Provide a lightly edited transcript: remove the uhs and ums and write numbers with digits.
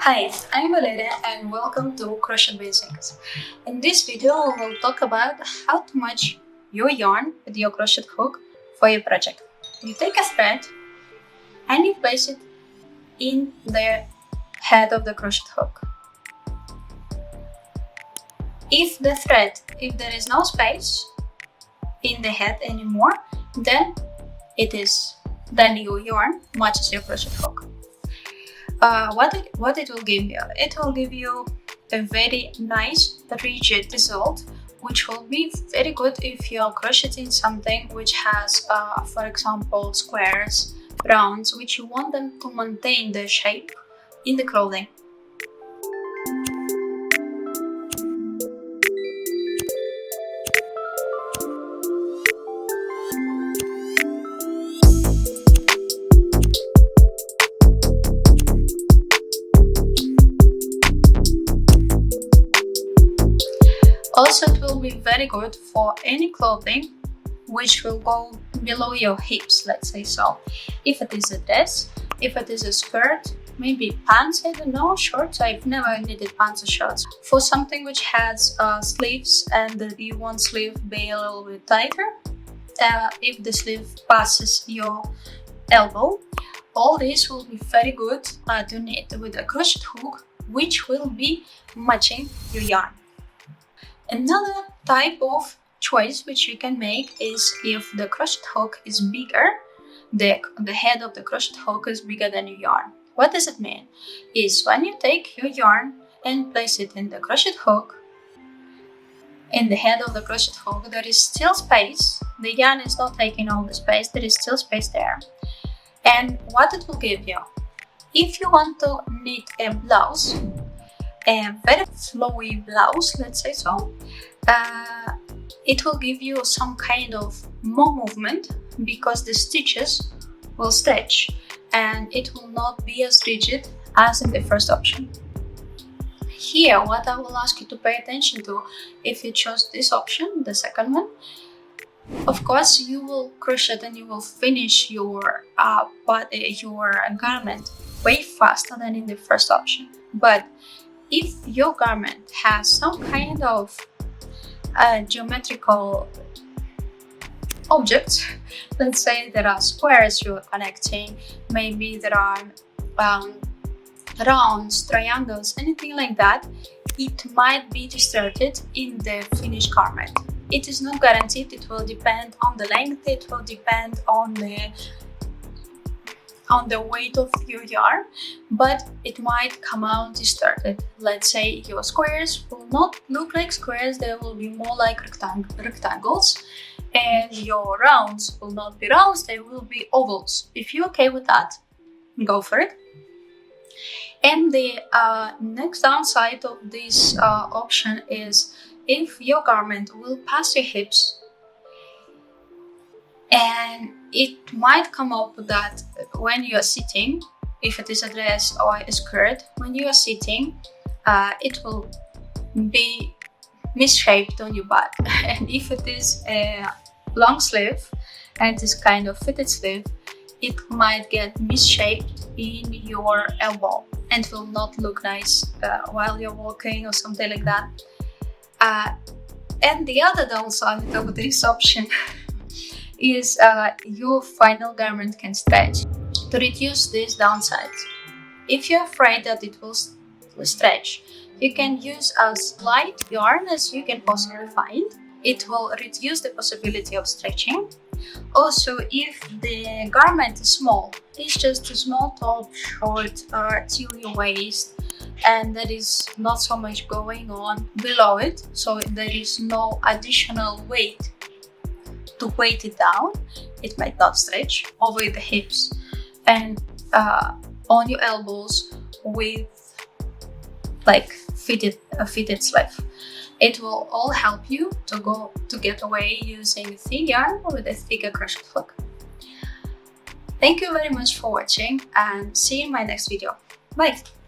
Hi, I'm Valeria and welcome to Crochet Basics. In this video, we will talk about how to match your yarn with your crochet hook for your project. You take a thread and you place it in the head of the crochet hook. If there is no space in the head anymore, then your yarn matches your crochet hook. What it will give you? It will give you a very nice rigid result, which will be very good if you are crocheting something which has, for example, squares, rounds, which you want them to maintain their shape in the clothing. Also, it will be very good for any clothing which will go below your hips, let's say so. If it is a dress, if it is a skirt, maybe pants, I don't know, shorts. I've never needed pants or shorts. For something which has sleeves and you want sleeve be a little bit tighter, if the sleeve passes your elbow, all this will be very good to knit with a crochet hook, which will be matching your yarn. Another type of choice which you can make is if the crochet hook is bigger, the head of the crochet hook is bigger than your yarn. What does it mean? Is when you take your yarn and place it in the crochet hook, in the head of the crochet hook, there is still space. The yarn is not taking all the space, there is still space there. And what it will give you? If you want to knit a blouse, a very flowy blouse, let's say so, it will give you some kind of more movement because the stitches will stretch and it will not be as rigid as in the first option. Here, what I will ask you to pay attention to, if you chose this option, the second one, of course you will crochet and you will finish your garment way faster than in the first option. But if your garment has some kind of geometrical objects, let's say there are squares you are connecting, maybe there are rounds, triangles, anything like that, it might be distorted in the finished garment. It is not guaranteed, it will depend on the length, it will depend on the weight of your yarn, but it might come out distorted. Let's say your squares will not look like squares, they will be more like rectangles, and your rounds will not be rounds, they will be ovals. If you're okay with that, go for it. And the next downside of this option is if your garment will pass your hips, and it might come up that when you are sitting, if it is a dress or a skirt, when you are sitting, it will be misshaped on your back. And if it is a long sleeve and this kind of fitted sleeve, it might get misshaped in your elbow and will not look nice while you're walking or something like that. And the other downside of this option is your final garment can stretch. To reduce these downsides, if you're afraid that it will stretch, you can use as light yarn as you can possibly find. It will reduce the possibility of stretching. Also, if the garment is small, it's just a small top, short, till your waist, and there is not so much going on below it, so there is no additional weight to weight it down, it might not stretch over the hips and on your elbows with like a fitted sleeve. It will all help you to get away using thin yarn with a thicker crochet hook. Thank you very much for watching and see you in my next video. Bye!